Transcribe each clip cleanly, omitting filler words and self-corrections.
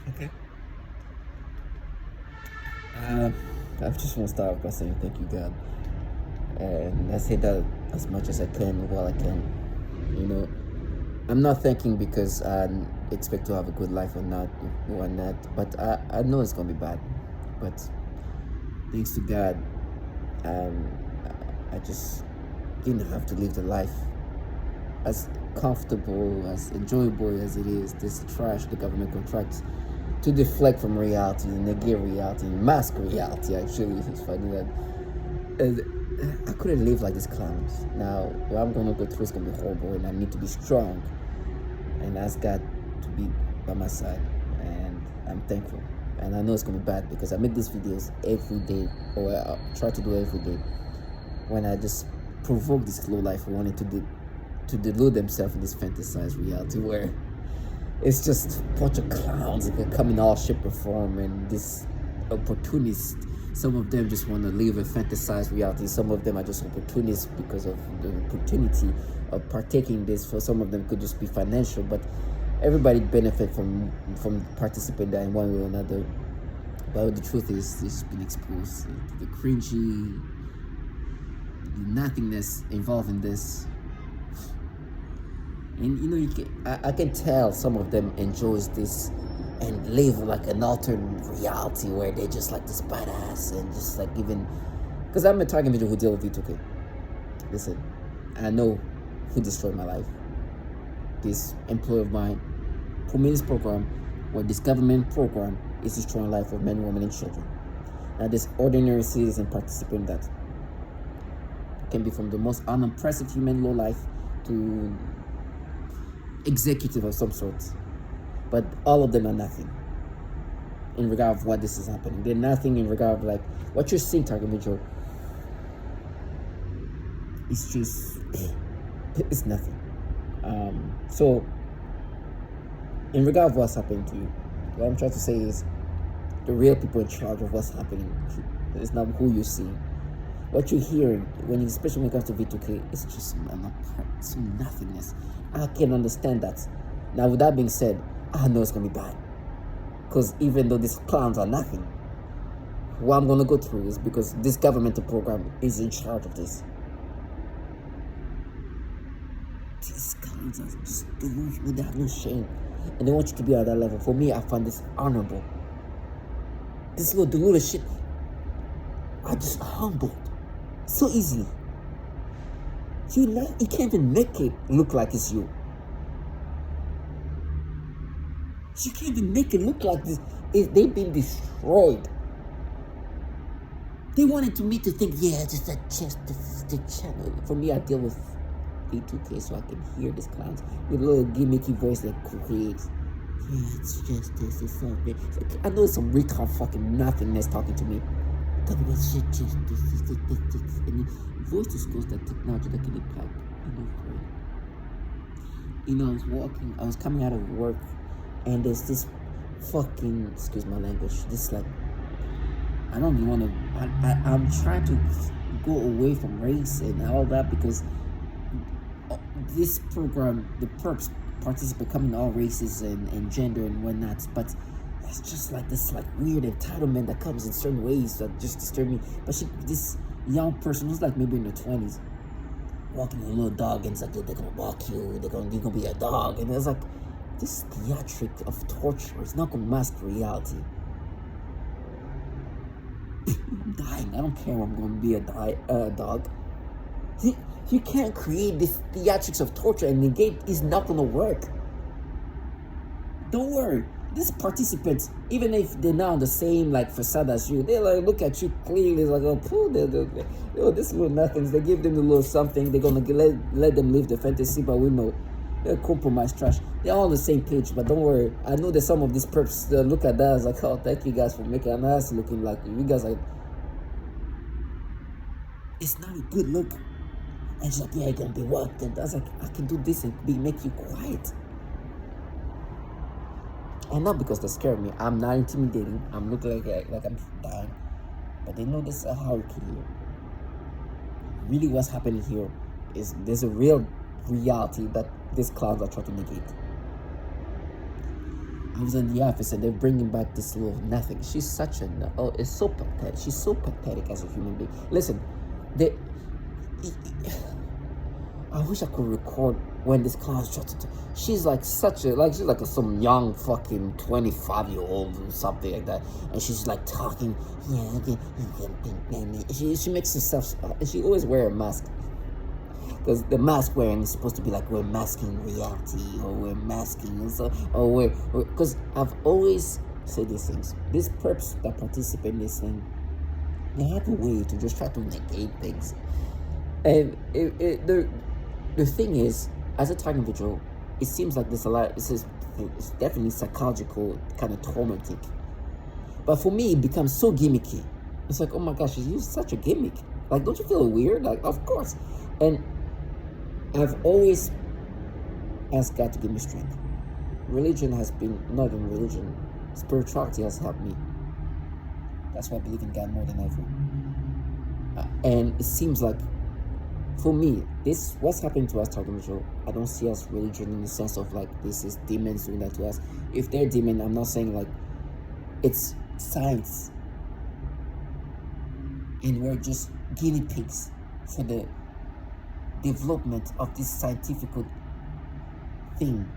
Okay. I just want to start off by saying thank you, God. And I say that as much as I can while I can. You know, I'm not thanking because I expect to have a good life or not. But I know it's gonna be bad. But thanks to God, um, I just didn't have to live the life as comfortable, as enjoyable as it is. This trash the government contracts to deflect from reality, negate reality, mask reality. Actually, it's funny that I couldn't live like these clowns. Now, what I'm gonna go through is gonna be horrible, and I need to be strong and ask God to be by my side. And I'm thankful. And I know it's gonna be bad because I make these videos every day, or I try to do every day. When I just provoke this low life wanting to delude themselves in this fantasized reality where it's just a bunch of clowns that can come in all shape or form, and this opportunist. Some of them just want to live a fantasized reality. Some of them are just opportunists because of the opportunity of partaking in this. For some of them, could just be financial, but everybody benefit from participating that in one way or another. But the truth is, it's been exposed. The cringy, the nothingness involved in this. And I can tell some of them enjoys this and live like an alternate reality where they just like this badass and just like even because I'm a target individual who deal with V2K. Listen, I know who destroyed my life. This employee of mine put me in this program where this government program is destroying life of men, women, and children. Now this ordinary citizen participant in that can be from the most unimpressive human low life to executive of some sort, but all of them are nothing in regard of what this is happening. They're nothing in regard of like what you're seeing, target major. It's just it's nothing. So in regard of what's happening to you, what I'm trying to say is the real people in charge of what's happening. It's not who you see. What you're hearing, especially when it comes to V2K, it's just some nothingness. I can understand that. Now, with that being said, I know it's gonna be bad. Because even though these clowns are nothing, what I'm gonna go through is because this governmental program is in charge of this. These clowns are just delusional, they have no shame. And they want you to be at that level. For me, I find this honorable. This little deluded shit, I just humbled so easily. You can't even make it look like it's you. You can't even make it look like this. They've been destroyed. They wanted me to think, yeah, just that chest, the channel. For me, I deal with V2K so I can hear these clowns with a little gimmicky voice that creates. Yeah, it's just this, it's something. I know it's some retard fucking nothingness talking to me. Talking about shit, just this. And voice disclosed that technology that can impact, I was coming out of work, and there's this fucking, excuse my language, this like, I don't even want to, I'm trying to go away from race and all that because this program, the perps participate come in all races and gender and whatnot, but it's just like this like weird entitlement that comes in certain ways that just disturb me. But this young person who's like maybe in their 20s, walking with a little dog, and it's like, they're gonna walk you, you're gonna be a dog, and it's like this theatric of torture. It's not gonna mask reality. I'm dying. I don't care if I'm gonna be a dog. You can't create this theatrics of torture and negate. It's not gonna work. Don't worry. These participants, even if they're not on the same like facade as you, they like look at you clearly. It's like, oh, pooh, this little nothings. They give them a little something. They're gonna let them live the fantasy, but we know they're compromised trash. They're all on the same page, but don't worry. I know that some of these perps look at that as like, oh, thank you guys for making an ass looking like you guys like. It's not a good look. And she's like, yeah, you're gonna be what? And I was like, I can do this and make you quiet. And not because they scare me. I'm not intimidating. I'm looking like I'm dying. But they know this is a hurricane here. Really what's happening here is there's a real reality that these clowns are trying to negate. I was in the office and they're bringing back this little nothing. She's such a, oh, it's so pathetic. She's so pathetic as a human being. Listen, they, I wish I could record when this clown's trying to. She's like such a, like she's like some young fucking 25-year-old or something like that, and she's like talking. Yeah, she makes herself. She always wear a mask because the mask wearing is supposed to be like we're masking reality or we're masking and so or we're because I've always said these things. These perps that participate in this thing, they have a way to just try to negate things, and the thing is, as a target individual, it seems like there's a lot. It's definitely psychological, kind of tormenting. But for me, it becomes so gimmicky. It's like, oh my gosh, you use such a gimmick. Like, don't you feel weird? Like, of course. And I've always asked God to give me strength. Religion has been, not even religion, spirituality has helped me. That's why I believe in God more than ever. And it seems like, for me, this, what's happening to us, target individual, I don't see us religion in the sense of like, this is demons doing that to us. If they're demon, I'm not saying like, it's science. And we're just guinea pigs for the development of this scientific thing,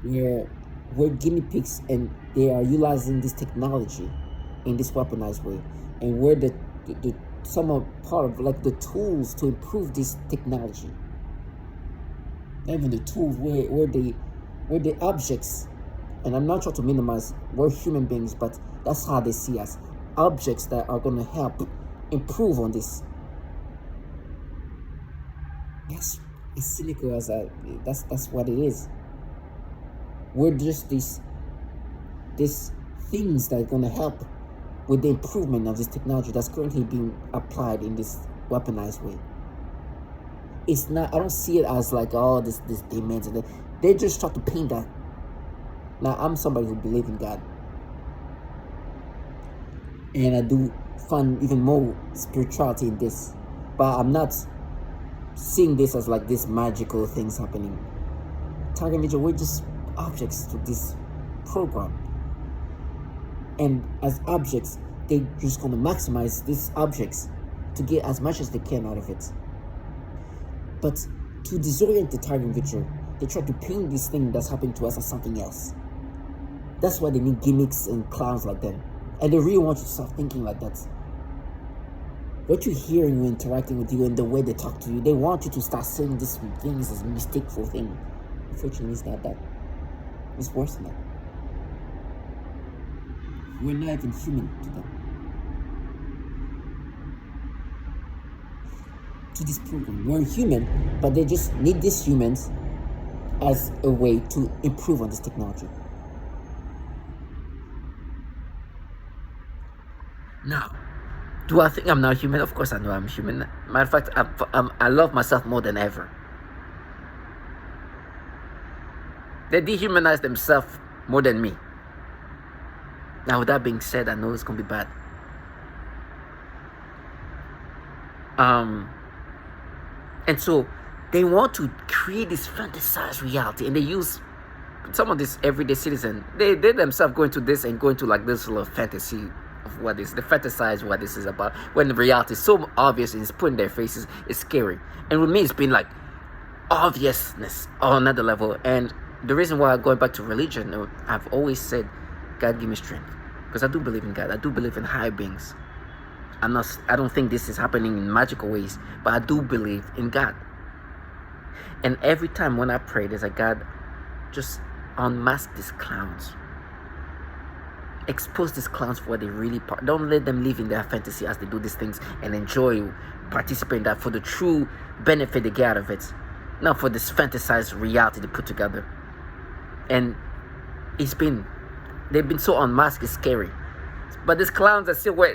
where we're guinea pigs and they are utilizing this technology in this weaponized way, and we're the some are part of like the tools to improve this technology. Not even the tools, we're the objects. And I'm not trying to minimize, we're human beings, but that's how they see us, objects that are going to help improve on this. Yes, as cynical as that's what it is. We're just these things that are going to help with the improvement of this technology that's currently being applied in this weaponized way. It's not, I don't see it as like, oh, this demons, and they just try to paint that. Now, I'm somebody who believes in God, and I do find even more spirituality in this, but I'm not seeing this as like this magical things happening. Target major, we're just objects to this program, and as objects, they're just going to maximize these objects to get as much as they can out of it. But to disorient the target individual, they try to paint this thing that's happening to us as something else. That's why they need gimmicks and clowns like them. And they really want you to start thinking like that. What you're hearing when interacting with you and the way they talk to you, they want you to start saying these things as a mistakeful thing. Unfortunately, it's not that. It's worse than that. We're not even human to them. To this program, we're human, but they just need these humans as a way to improve on this technology. Now, do I think I'm not human? Of course I know I'm human. Matter of fact, I love myself more than ever. They dehumanize themselves more than me. Now, with that being said, I know it's going to be bad. And so, they want to create this fantasized reality, and they use some of this everyday citizen. They themselves go into this and go into like this little fantasy of what is, they fantasize what this is about, when the reality is so obvious and it's put in their faces. It's scary. And with me, it's been like obviousness on another level. And the reason why I'm going back to religion, I've always said, God give me strength, because I do believe in God. I do believe in higher beings. I don't think this is happening in magical ways, but I do believe in God. And every time when I pray, there's like, God, just unmask these clowns. Expose these clowns for what they really are. Don't let them live in their fantasy as they do these things and enjoy, participate in that for the true benefit they get out of it. Not for this fantasized reality they put together. And they've been so unmasked, it's scary. But these clowns are still wear,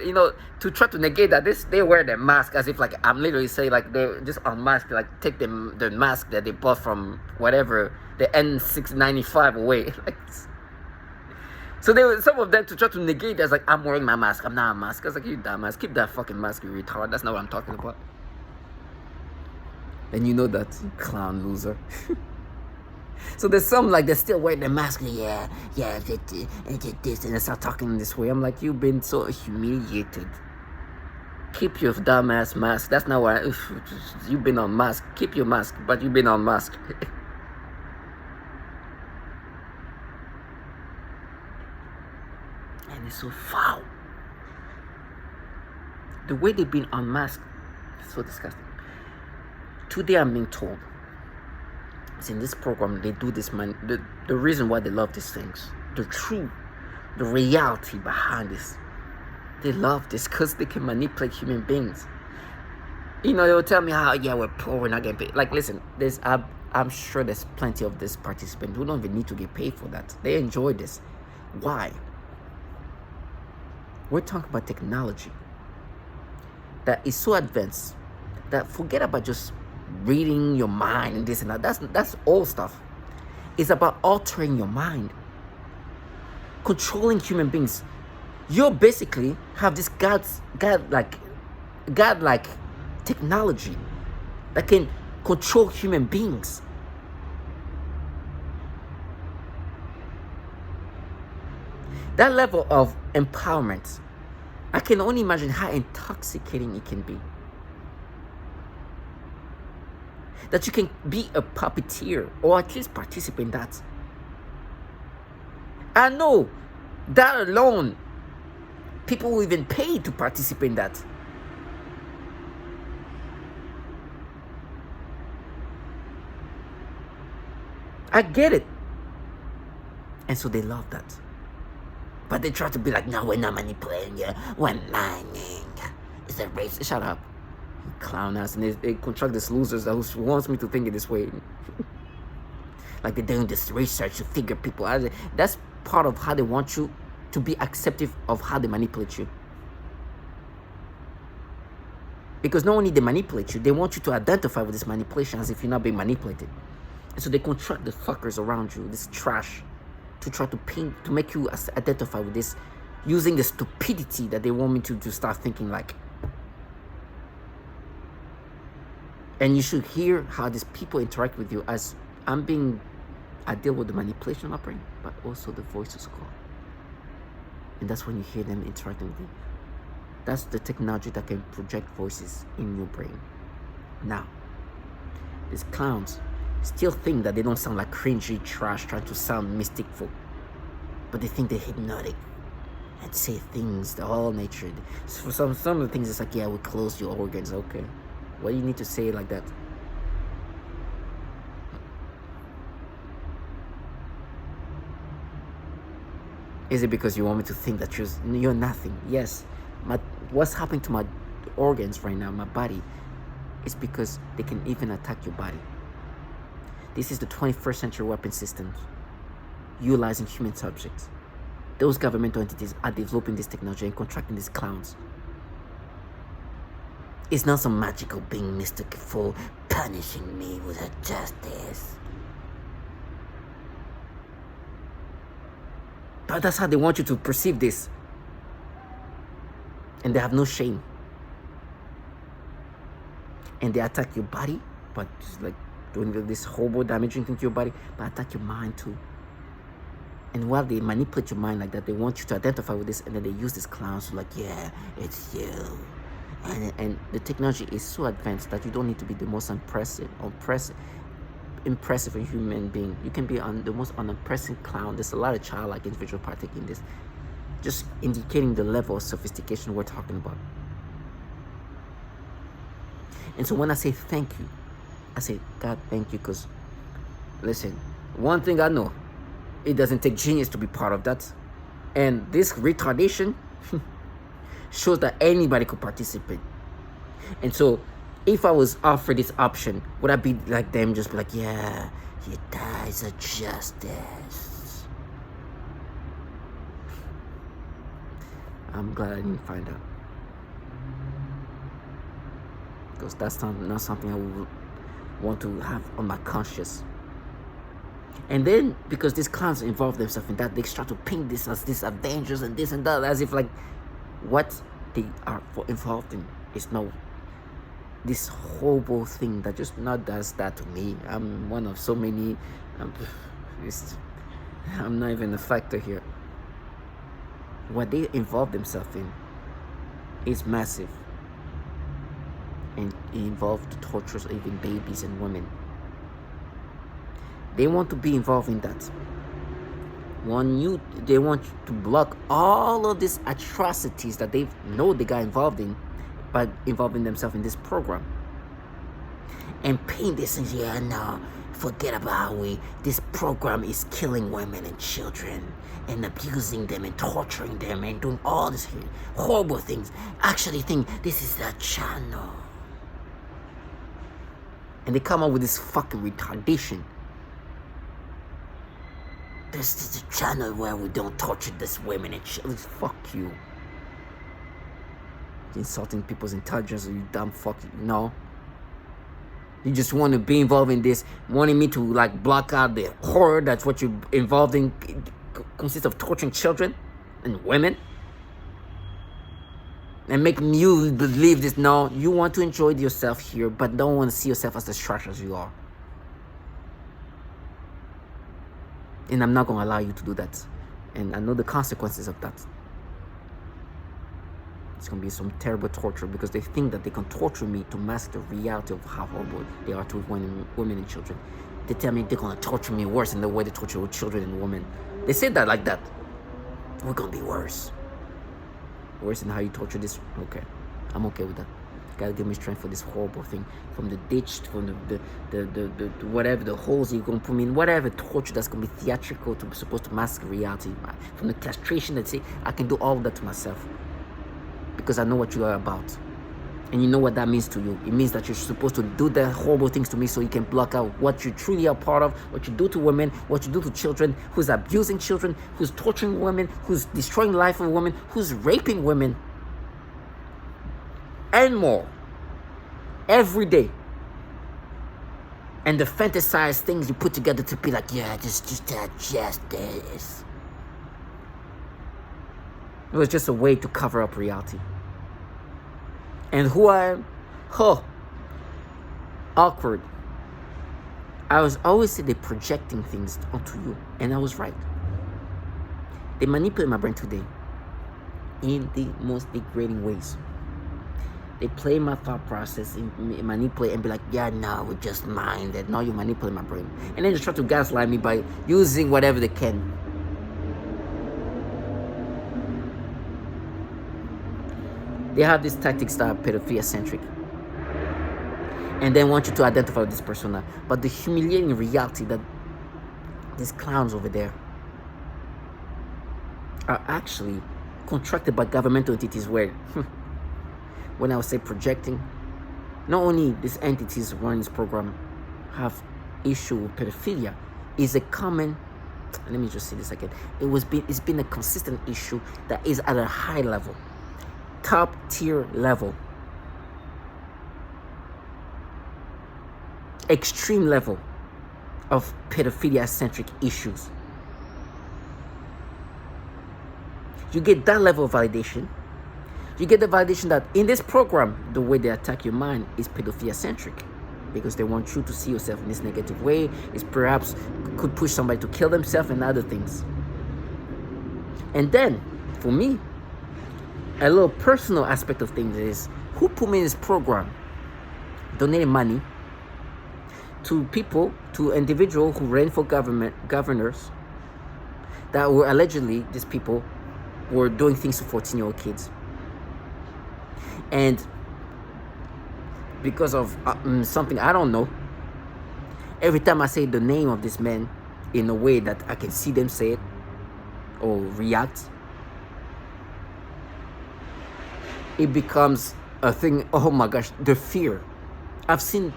to try to negate that, they wear their mask as if like, I'm literally saying like, they just unmasked, like take the mask that they bought from whatever, the N695 away. Like, so some of them to try to negate that's like, I'm wearing my mask, I'm not a mask. I was like, you dumbass, keep that fucking mask, you retard. That's not what I'm talking about. And you know that, clown loser. So there's some like they're still wearing the mask. Yeah, yeah, this, and they start talking this way. I'm like, you've been so humiliated. Keep your dumbass mask. That's not what you've been on mask. Keep your mask, but you've been on mask. And it's so foul. The way they've been unmasked is so disgusting. Today I'm being told, it's in this program, they do this, man. The reason why they love these things, the truth, the reality behind this, they love this because they can manipulate human beings. You know, they will tell me how, yeah, we're poor, we're not getting paid. Like, listen, I'm sure there's plenty of this participants who don't even need to get paid for that. They enjoy this. Why? We're talking about technology that is so advanced that forget about just reading your mind and this and that. That's old stuff. It's about altering your mind, controlling human beings. You basically have this godlike technology that can control human beings. That level of empowerment, I can only imagine how intoxicating it can be. That you can be a puppeteer or at least participate in that. I know that alone, people will even pay to participate in that. I get it. And so they love that. But they try to be like, no, we're not manipulating you. We're mining. It's a race. Shut up. Clown ass. And they contract these losers that wants me to think in this way. Like they're doing this research to figure people out. That's part of how they want you to be acceptive of how they manipulate you. Because not only they manipulate you, they want you to identify with this manipulation as if you're not being manipulated. And so they contract the fuckers around you, this trash, to try to paint, to make you identify with this, using the stupidity that they want me to start thinking like. And you should hear how these people interact with you as I deal with the manipulation of my brain, but also the voices call. And that's when you hear them interacting with you. That's the technology that can project voices in your brain. Now, these clowns still think that they don't sound like cringy trash trying to sound mysticful, but they think they're hypnotic and say things that all nature. For some of the things, it's like, yeah, we close your organs. Okay, why do you need to say it like that? Is it because you want me to think that you're nothing? Yes, what's happening to my organs right now, my body, is because they can even attack your body. This is the 21st century weapon systems utilizing human subjects. Those governmental entities are developing this technology and contracting these clowns. It's not some magical being mystical punishing me with a justice. But that's how they want you to perceive this. And they have no shame. And they attack your body, but just like doing this horrible damaging thing to your body, but attack your mind too. And while they manipulate your mind like that, they want you to identify with this, and then they use these clowns to like, yeah, it's you. And the technology is so advanced that you don't need to be the most impressive human being. You can be the most unimpressive clown. There's a lot of childlike individual partaking in this, just indicating the level of sophistication we're talking about. And so when I say thank you, I say, God, thank you, because, listen, one thing I know, it doesn't take genius to be part of that. And this retardation shows that anybody could participate. And so, if I was offered this option, would I be like them, just be like, yeah, he dies of justice? I'm glad I didn't find out. Because that's not something I would want to have on my conscience. And then, because these clowns involve themselves in that, they start to paint this as this Avengers and this and that, as if like what they are involved in is no this horrible thing that just not does that to me. I'm one of so many I'm, I'm not even a factor here. What they involve themselves in is massive, and it involves the tortures of even babies and women. They want to be involved in that. They want to block all of these atrocities that they know they got involved in by involving themselves in this program. And paint this and no, forget about how this program is killing women and children and abusing them and torturing them and doing all these horrible things. Actually think this is their channel. And they come up with this fucking retardation. This is the channel where we don't torture these women and children. Fuck you. Insulting people's intelligence, you dumb fuck. No. You just want to be involved in this, wanting me to like block out the horror that's what you're involved in, consists of torturing children and women. And making you believe this. No, you want to enjoy yourself here, but don't want to see yourself as the trash as you are. And I'm not going to allow you to do that. And I know the consequences of that. It's going to be some terrible torture because they think that they can torture me to mask the reality of how horrible they are to women and children. They tell me they're going to torture me worse than the way they torture children and women. They say that like that. We're going to be worse. Worse than how you torture this. Okay. I'm okay with that. You gotta give me strength for this horrible thing. From the ditch, from the whatever, the holes you're gonna put me in, whatever torture that's gonna be theatrical to supposed to mask reality. From the castration that say I can do all of that to myself. Because I know what you are about. And you know what that means to you. It means that you're supposed to do the horrible things to me so you can block out what you truly are part of, what you do to women, what you do to children, who's abusing children, who's torturing women, who's destroying the life of women, who's raping women. And more. Every day. And the fantasized things you put together to be like, yeah, just this. It was just a way to cover up reality. And who I am? Awkward. I was always say they're projecting things onto you. And I was right. They manipulate my brain today in the most degrading ways. They play my thought process and manipulate and be like, yeah, no, we just mind that. No, you manipulate my brain. And then just try to gaslight me by using whatever they can. They have these tactics that are pedophilia-centric. And then want you to identify with this persona. But the humiliating reality that these clowns over there are actually contracted by governmental entities where, when I would say projecting, not only these entities running this program have issue with pedophilia, is a common, let me just say this again, it's been a consistent issue that is at a high level. Top tier level, extreme level of pedophilia-centric issues. You get that level of validation. You get the validation that in this program, the way they attack your mind is pedophilia-centric because they want you to see yourself in this negative way. Is perhaps could push somebody to kill themselves and other things. And then, for me, a little personal aspect of things is who put me in this program, donating money to people, to individuals who ran for governors that were allegedly, these people were doing things to 14-year-old kids. And because of something I don't know, every time I say the name of this man in a way that I can see them say it or react, it becomes a thing. Oh my gosh, the fear. I've seen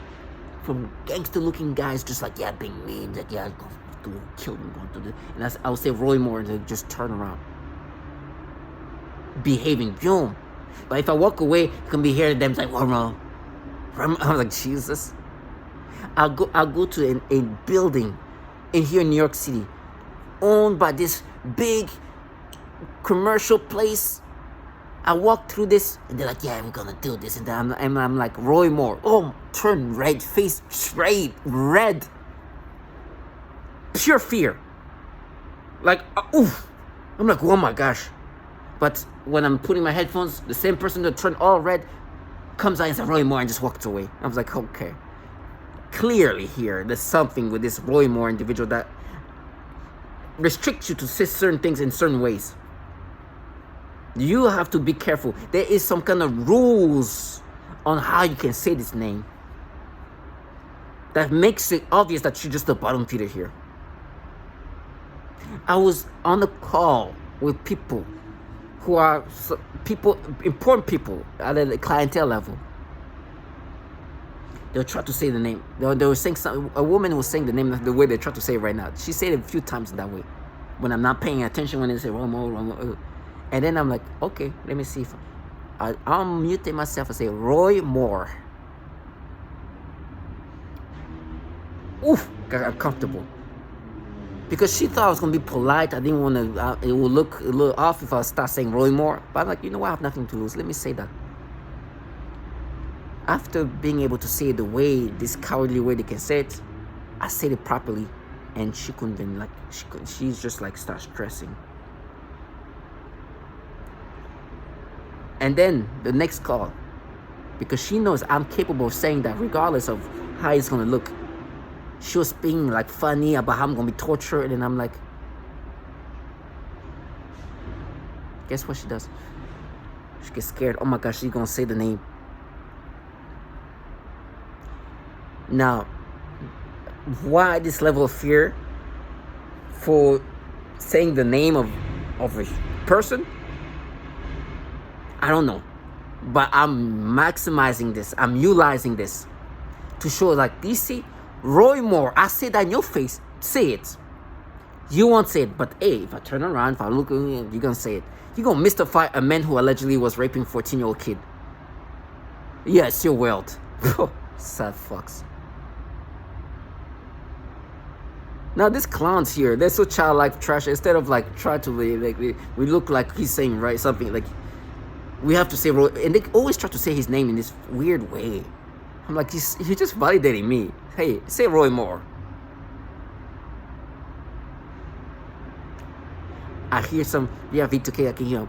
from gangster-looking guys just like, yeah, being mean, that yeah, go to kill them, go to the, and I'll say Roy Moore, and they just turn around, behaving, boom. But if I walk away, you can be hearing them like, wrong. I'm like, Jesus. I'll go to a building in here in New York City, owned by this big commercial place. I walk through this, and they're like, yeah, we're gonna do this. And then I'm like, Roy Moore. Oh, turn red, face straight, red. pure fear. Like, oof. I'm like, oh my gosh. But when I'm putting my headphones, the same person that turned all red comes out and says Roy Moore and just walks away. I was like, okay. Clearly here, there's something with this Roy Moore individual that restricts you to say certain things in certain ways. You have to be careful. There is some kind of rules on how you can say this name that makes it obvious that you're just a bottom feeder here. I was on a call with people who are important people at the clientele level. They'll try to say the name. They were saying something. A woman was saying the name the way they try to say it right now. She said it a few times that way. When I'm not paying attention, when they say Romo, and then I'm like, okay, let me see if I'm muting myself and say Roy Moore. Oof, got uncomfortable. Because she thought I was gonna be polite. I didn't want to. It would look a little off if I start saying Roy Moore. But I'm like, you know what? I have nothing to lose. Let me say that. After being able to say it the way, this cowardly way they can say it, I said it properly, and she couldn't even like. She's just like start stressing. And then the next call, because she knows I'm capable of saying that regardless of how it's gonna look. She was being like funny about how I'm gonna be tortured, and I'm like, guess what she does? She gets scared. Oh my gosh, she's gonna say the name. Now, why this level of fear for saying the name of a person? I don't know, but I'm maximizing this. I'm utilizing this to show, like, you see, Roy Moore, I say that in your face. Say it. You won't say it, but hey, if I turn around, if I look at you, you're gonna say it. You're gonna mystify a man who allegedly was raping 14-year-old kid. Yeah, it's your world. Sad fucks. Now these clowns here, they're so childlike trash. Instead of like try to like we look like he's saying right something like we have to say Roy, and they always try to say his name in this weird way. I'm like, he's just validating me. Hey, say Roy Moore. I hear some, yeah, V2K, I can hear,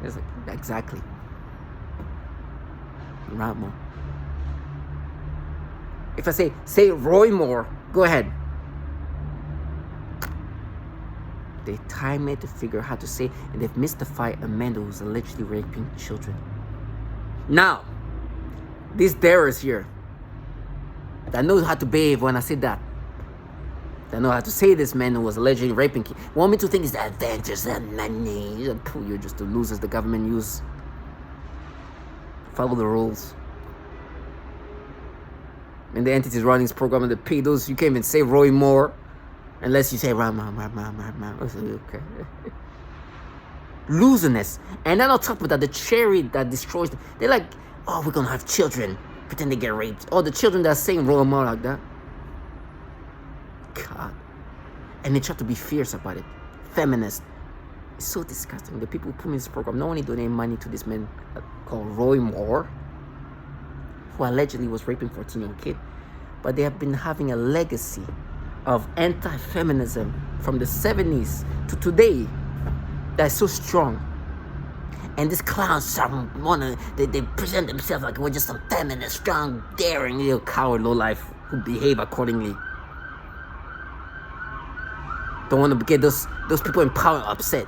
it's like, exactly. Rama. If I say Roy Moore, go ahead. They time it to figure out how to say, and they've mystified Amanda who's allegedly raping children. Now, these darers here that knows how to behave when I say that. That know how to say this man who was allegedly raping kids. Want me to think it's the advantage and money. You're just the losers the government use. Follow the rules. And the entities running this program and the pedos, you can't even say Roy Moore unless you say Rama. Okay. Loserness. And then on top of that, the cherry that destroys them. They're like, oh, we're gonna have children. Pretend they get raped. Oh, the children that are saying Roy Moore like that. God. And they try to be fierce about it. Feminist. It's so disgusting. The people who put me in this program not only donate money to this man called Roy Moore, who allegedly was raping 14-year-old kid, but they have been having a legacy of anti-feminism from the 70s to today that's so strong. And these clowns they present themselves like we're just some feminist, strong, daring little coward lowlife who behave accordingly. Don't want to get those people in power upset.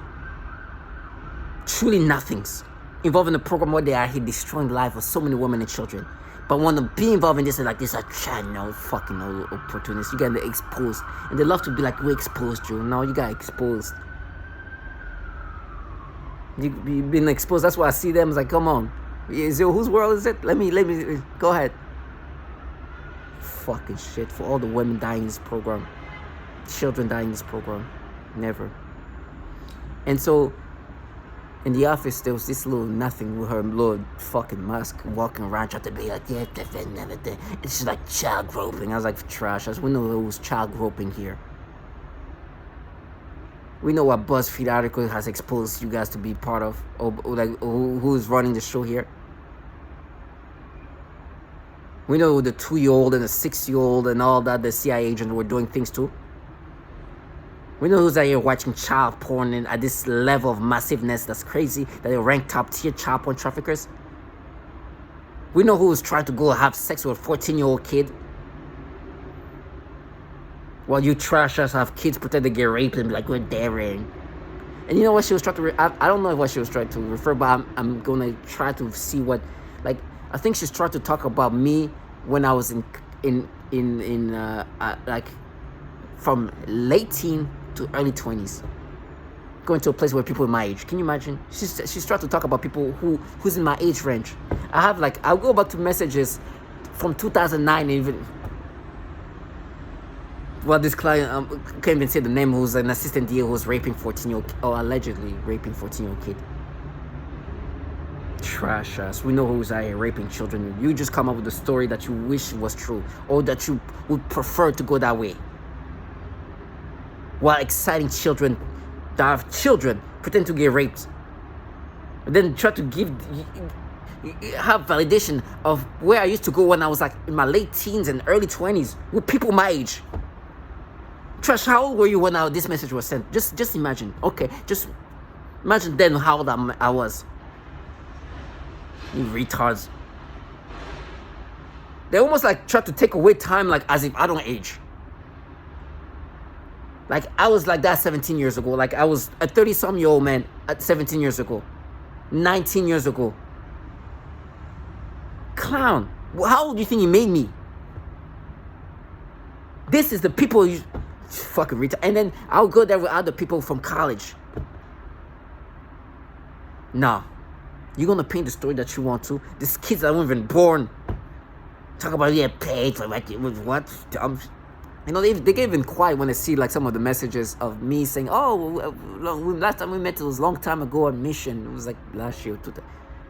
Truly nothings involved in a program where they are here destroying the life of so many women and children. But want to be involved in this and like this, fucking opportunists. You get exposed. And they love to be like, we exposed you. No, you got exposed. You've been exposed. That's why I see them. It's like, come on. Whose world is it? Let me, go ahead. Fucking shit. For all the women dying in this program. Children dying in this program. Never. And so, in the office, there was this little nothing with her little fucking mask walking around trying to be like, yeah, and everything. It's just like child groping. I was like, trash. We know it was child groping here. We know what BuzzFeed article has exposed you guys to be part of, or like who's running the show here. We know the 2-year-old and the 6-year-old and all that the CIA agents were doing things to. We know who's out here watching child porn and at this level of massiveness that's crazy, that they rank top tier child porn traffickers. We know who's trying to go have sex with a 14-year-old kid. While you trashers have kids pretend to get raped and be like, we're daring. And you know what she was trying to, I don't know what she was trying to refer, but I'm going to try to see what, like, I think she's trying to talk about me when I was like, from late teen to early 20s. Going to a place where people in my age. Can you imagine? She's trying to talk about people who's in my age range. I have like, I'll go back to messages from 2009 even. Well, this client can't even say the name, who's an assistant DA who was raping 14-year-old, or allegedly raping 14-year-old kid. Trash ass. We know who's out here raping children. You just come up with a story that you wish was true, or that you would prefer to go that way. While exciting children that have children pretend to get raped. And then try to have validation of where I used to go when I was like in my late teens and early 20s with people my age. Trash, how old were you when this message was sent? Just imagine. Okay, just imagine then how old I was. You retards. They almost like try to take away time, like as if I don't age. Like I was like that 17 years ago. Like I was a 30-some-year-old man at 17 years ago. 19 years ago. Clown. How old do you think you made me? This is the people you fucking retard. And then I'll go there with other people from college. No. You're gonna paint the story that you want to. These kids that weren't even born. Talk about you get paid for what? You know, they get even quiet when they see like some of the messages of me saying, oh, last time we met, it was a long time ago on mission. It was like last year.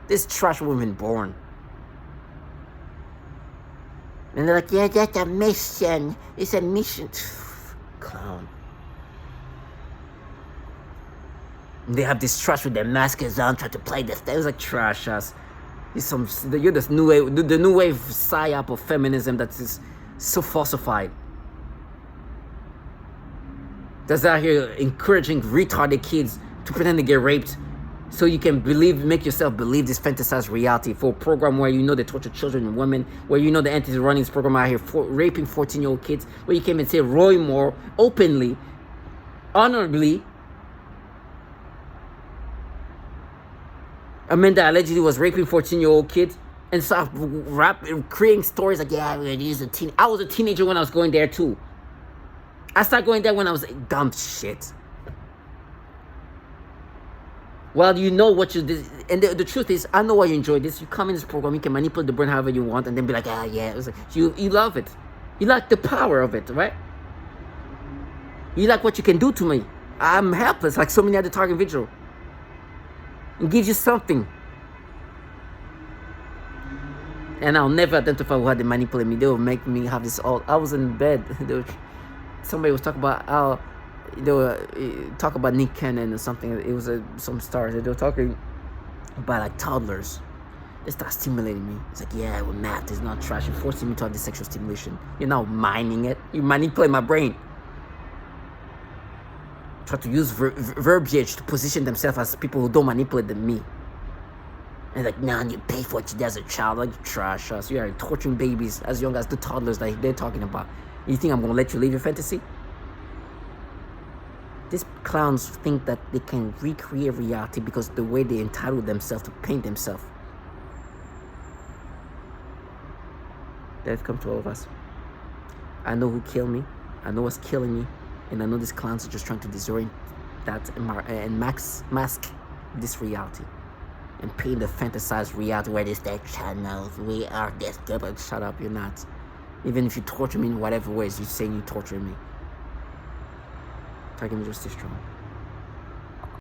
This trash woman born. And they're like, yeah, that's a mission. It's a mission. Clown. And they have this trash with their masks on, trying to play this. It was like trash ass. You're this new wave, the new wave psyop of feminism that is so falsified. That's out here encouraging retarded kids to pretend to get raped so you can make yourself believe this fantasized reality for a program where you know they torture children and women, where you know the entities running this program out here raping 14-year-old kids, where you came and say Roy Moore openly, honorably, Amanda allegedly was raping 14-year-old kids, and start creating stories like, yeah, I was a teenager when I was going there too. I started going there when I was dumb shit. Well, you know what you did. And the truth is, I know why you enjoy this. You come in this program, you can manipulate the brain however you want, and then be like, ah, yeah. It was like, you love it. You like the power of it, right? You like what you can do to me. I'm helpless, like so many other target individuals. It gives you something. And I'll never identify how they manipulate me. They will make me have this all. I was in bed. Somebody was talking about how they were talk about Nick Cannon or something. It was some stars. They were talking about like toddlers. They start stimulating me. It's like, yeah, well, math is not trash. You're forcing me to have this sexual stimulation. You're not mining it. You manipulate my brain. Try to use verbiage to position themselves as people who don't manipulate than me. And like, nah, you pay for what you did as a child. Like, trash us. You are torturing babies as young as the toddlers that they're talking about. You think I'm going to let you live your fantasy? These clowns think that they can recreate reality because the way they entitle themselves to paint themselves. Death come to all of us. I know who killed me. I know what's killing me. And I know these clowns are just trying to disorient that and mask this reality. And paint the fantasized reality where they say, channels, we are this good, but shut up, you're not. Even if you torture me in whatever ways, you're saying you're torturing me. Target me just too strong.